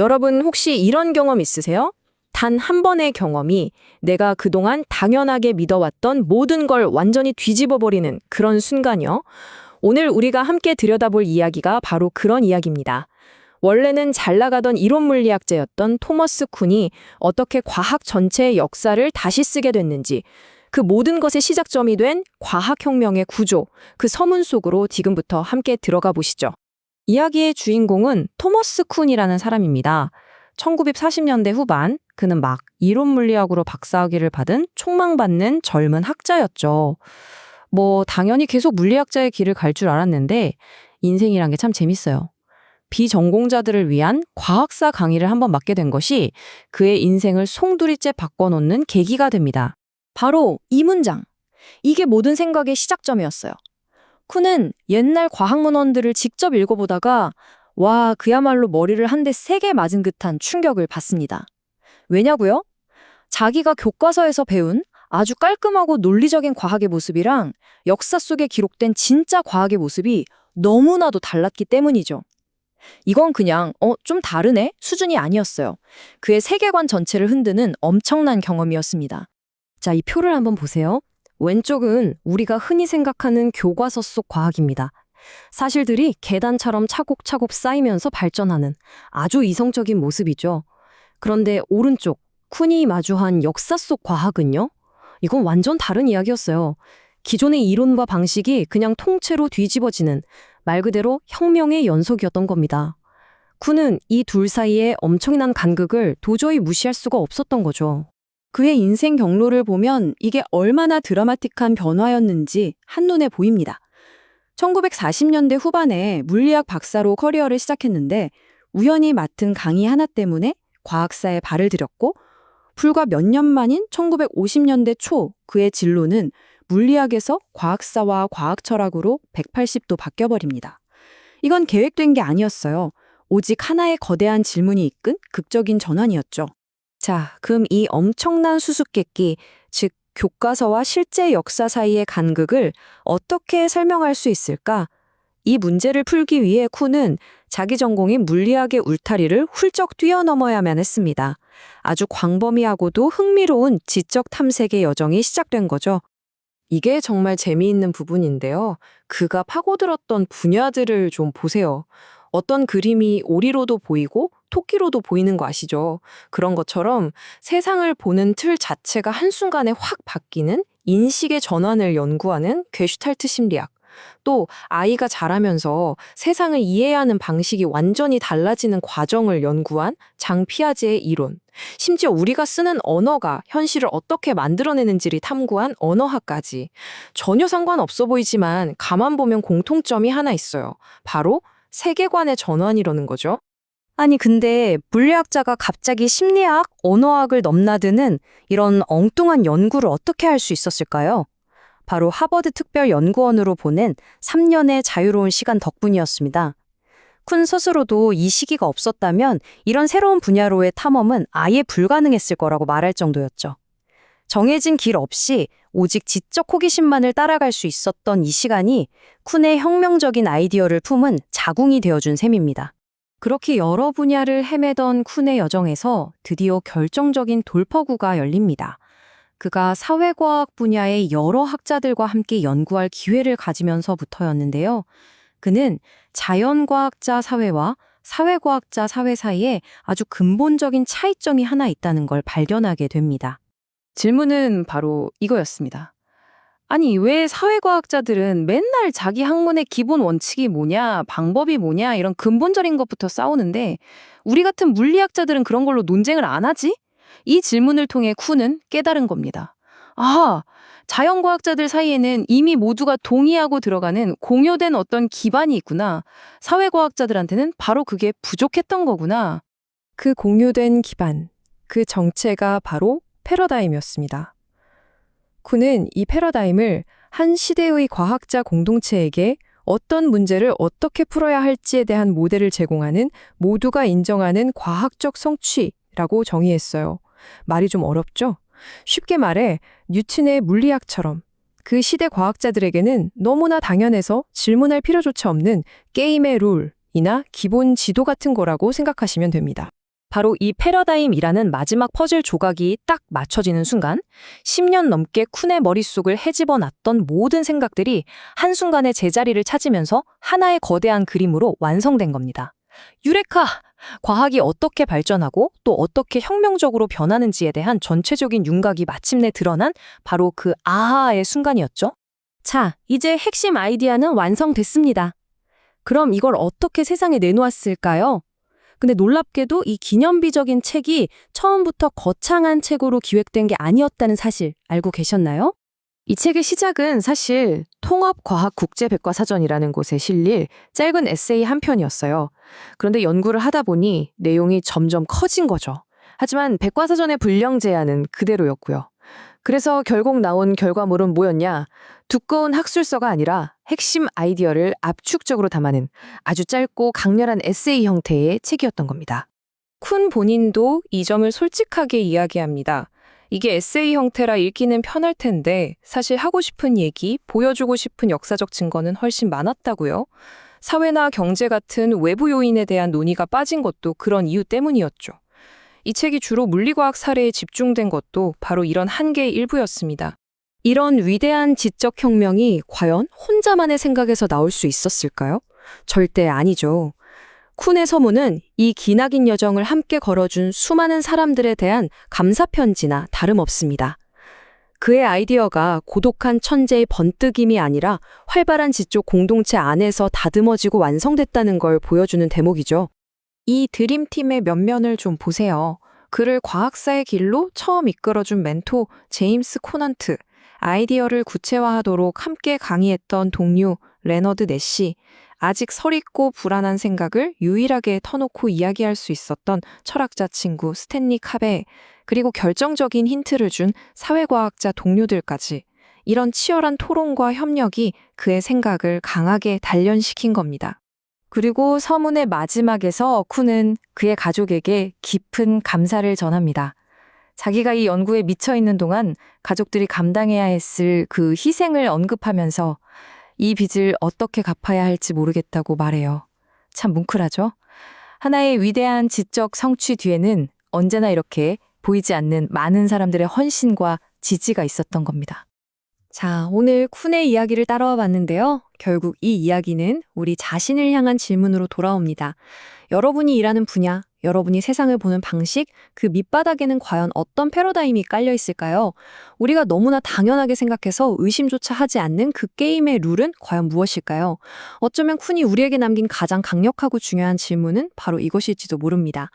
여러분 혹시 이런 경험 있으세요? 단 한 번의 경험이 내가 그동안 당연하게 믿어왔던 모든 걸 완전히 뒤집어버리는 그런 순간이요. 오늘 우리가 함께 들여다볼 이야기가 바로 그런 이야기입니다. 원래는 잘 나가던 이론 물리학자였던 토머스 쿤이 어떻게 과학 전체의 역사를 다시 쓰게 됐는지, 그 모든 것의 시작점이 된 과학혁명의 구조, 그 서문 속으로 지금부터 함께 들어가 보시죠. 이야기의 주인공은 토머스 쿤이라는 사람입니다. 1940년대 후반, 그는 막 이론 물리학으로 박사학위를 받은 촉망받는 젊은 학자였죠. 당연히 계속 물리학자의 길을 갈 줄 알았는데, 인생이란 게 참 재밌어요. 비전공자들을 위한 과학사 강의를 한번 맡게 된 것이 그의 인생을 송두리째 바꿔놓는 계기가 됩니다. 바로 이 문장. 이게 모든 생각의 시작점이었어요. 쿤은 옛날 과학문헌들을 직접 읽어보다가 와, 그야말로 머리를 한 대 세게 맞은 듯한 충격을 받습니다. 왜냐고요? 자기가 교과서에서 배운 아주 깔끔하고 논리적인 과학의 모습이랑 역사 속에 기록된 진짜 과학의 모습이 너무나도 달랐기 때문이죠. 이건 그냥 좀 다르네? 수준이 아니었어요. 그의 세계관 전체를 흔드는 엄청난 경험이었습니다. 자, 이 표를 한번 보세요. 왼쪽은 우리가 흔히 생각하는 교과서 속 과학입니다. 사실들이 계단처럼 차곡차곡 쌓이면서 발전하는 아주 이성적인 모습이죠. 그런데 오른쪽, 쿤이 마주한 역사 속 과학은요? 이건 완전 다른 이야기였어요. 기존의 이론과 방식이 그냥 통째로 뒤집어지는 말 그대로 혁명의 연속이었던 겁니다. 쿤은 이 둘 사이의 엄청난 간극을 도저히 무시할 수가 없었던 거죠. 그의 인생 경로를 보면 이게 얼마나 드라마틱한 변화였는지 한눈에 보입니다. 1940년대 후반에 물리학 박사로 커리어를 시작했는데 우연히 맡은 강의 하나 때문에 과학사에 발을 들였고 불과 몇 년 만인 1950년대 초 그의 진로는 물리학에서 과학사와 과학철학으로 180도 바뀌어버립니다. 이건 계획된 게 아니었어요. 오직 하나의 거대한 질문이 이끈 극적인 전환이었죠. 자, 그럼 이 엄청난 수수께끼, 즉 교과서와 실제 역사 사이의 간극을 어떻게 설명할 수 있을까? 이 문제를 풀기 위해 쿤은 자기 전공인 물리학의 울타리를 훌쩍 뛰어넘어야만 했습니다. 아주 광범위하고도 흥미로운 지적 탐색의 여정이 시작된 거죠. 이게 정말 재미있는 부분인데요. 그가 파고들었던 분야들을 좀 보세요. 어떤 그림이 오리로도 보이고 토끼로도 보이는 거 아시죠? 그런 것처럼 세상을 보는 틀 자체가 한순간에 확 바뀌는 인식의 전환을 연구하는 게슈탈트 심리학. 또 아이가 자라면서 세상을 이해하는 방식이 완전히 달라지는 과정을 연구한 장 피아제의 이론. 심지어 우리가 쓰는 언어가 현실을 어떻게 만들어내는지를 탐구한 언어학까지. 전혀 상관없어 보이지만 가만 보면 공통점이 하나 있어요. 바로 세계관의 전환이라는 거죠. 아니 근데 물리학자가 갑자기 심리학, 언어학을 넘나드는 이런 엉뚱한 연구를 어떻게 할 수 있었을까요? 바로 하버드 특별연구원으로 보낸 3년의 자유로운 시간 덕분이었습니다. 쿤 스스로도 이 시기가 없었다면 이런 새로운 분야로의 탐험은 아예 불가능했을 거라고 말할 정도였죠. 정해진 길 없이 오직 지적 호기심만을 따라갈 수 있었던 이 시간이 쿤의 혁명적인 아이디어를 품은 자궁이 되어준 셈입니다. 그렇게 여러 분야를 헤매던 쿤의 여정에서 드디어 결정적인 돌파구가 열립니다. 그가 사회과학 분야의 여러 학자들과 함께 연구할 기회를 가지면서부터였는데요. 그는 자연과학자 사회와 사회과학자 사회 사이에 아주 근본적인 차이점이 하나 있다는 걸 발견하게 됩니다. 질문은 바로 이거였습니다. 아니, 왜 사회과학자들은 맨날 자기 학문의 기본 원칙이 뭐냐, 방법이 뭐냐 이런 근본적인 것부터 싸우는데 우리 같은 물리학자들은 그런 걸로 논쟁을 안 하지? 이 질문을 통해 쿤은 깨달은 겁니다. 아, 자연과학자들 사이에는 이미 모두가 동의하고 들어가는 공유된 어떤 기반이 있구나. 사회과학자들한테는 바로 그게 부족했던 거구나. 그 공유된 기반, 그 정체가 바로 패러다임이었습니다. 쿤은 이 패러다임을 한 시대의 과학자 공동체에게 어떤 문제를 어떻게 풀어야 할지에 대한 모델을 제공하는 모두가 인정하는 과학적 성취라고 정의했어요. 말이 좀 어렵죠? 쉽게 말해 뉴턴의 물리학처럼 그 시대 과학자들에게는 너무나 당연해서 질문할 필요조차 없는 게임의 룰이나 기본 지도 같은 거라고 생각하시면 됩니다. 바로 이 패러다임이라는 마지막 퍼즐 조각이 딱 맞춰지는 순간 10년 넘게 쿤의 머릿속을 헤집어 놨던 모든 생각들이 한순간에 제자리를 찾으면서 하나의 거대한 그림으로 완성된 겁니다. 유레카! 과학이 어떻게 발전하고 또 어떻게 혁명적으로 변하는지에 대한 전체적인 윤곽이 마침내 드러난 바로 그 아하의 순간이었죠. 자, 이제 핵심 아이디어는 완성됐습니다. 그럼 이걸 어떻게 세상에 내놓았을까요? 근데 놀랍게도 이 기념비적인 책이 처음부터 거창한 책으로 기획된 게 아니었다는 사실 알고 계셨나요? 이 책의 시작은 사실 통합과학국제백과사전이라는 곳에 실릴 짧은 에세이 한 편이었어요. 그런데 연구를 하다 보니 내용이 점점 커진 거죠. 하지만 백과사전의 분량 제한은 그대로였고요. 그래서 결국 나온 결과물은 뭐였냐? 두꺼운 학술서가 아니라 핵심 아이디어를 압축적으로 담아낸 아주 짧고 강렬한 에세이 형태의 책이었던 겁니다. 쿤 본인도 이 점을 솔직하게 이야기합니다. 이게 에세이 형태라 읽기는 편할 텐데 사실 하고 싶은 얘기, 보여주고 싶은 역사적 증거는 훨씬 많았다고요. 사회나 경제 같은 외부 요인에 대한 논의가 빠진 것도 그런 이유 때문이었죠. 이 책이 주로 물리과학 사례에 집중된 것도 바로 이런 한계의 일부였습니다. 이런 위대한 지적 혁명이 과연 혼자만의 생각에서 나올 수 있었을까요? 절대 아니죠. 쿤의 서문은 이 기나긴 여정을 함께 걸어준 수많은 사람들에 대한 감사편지나 다름없습니다. 그의 아이디어가 고독한 천재의 번뜩임이 아니라 활발한 지적 공동체 안에서 다듬어지고 완성됐다는 걸 보여주는 대목이죠. 이 드림팀의 면면을 좀 보세요. 그를 과학사의 길로 처음 이끌어준 멘토 제임스 코넌트, 아이디어를 구체화하도록 함께 강의했던 동료 레너드 내시, 아직 서릿고 불안한 생각을 유일하게 터놓고 이야기할 수 있었던 철학자 친구 스탠리 카베, 그리고 결정적인 힌트를 준 사회과학자 동료들까지 이런 치열한 토론과 협력이 그의 생각을 강하게 단련시킨 겁니다. 그리고 서문의 마지막에서 쿤은 그의 가족에게 깊은 감사를 전합니다. 자기가 이 연구에 미쳐 있는 동안 가족들이 감당해야 했을 그 희생을 언급하면서 이 빚을 어떻게 갚아야 할지 모르겠다고 말해요. 참 뭉클하죠? 하나의 위대한 지적 성취 뒤에는 언제나 이렇게 보이지 않는 많은 사람들의 헌신과 지지가 있었던 겁니다. 자, 오늘 쿤의 이야기를 따라와 봤는데요. 결국 이 이야기는 우리 자신을 향한 질문으로 돌아옵니다. 여러분이 일하는 분야, 여러분이 세상을 보는 방식, 그 밑바닥에는 과연 어떤 패러다임이 깔려 있을까요? 우리가 너무나 당연하게 생각해서 의심조차 하지 않는 그 게임의 룰은 과연 무엇일까요? 어쩌면 쿤이 우리에게 남긴 가장 강력하고 중요한 질문은 바로 이것일지도 모릅니다.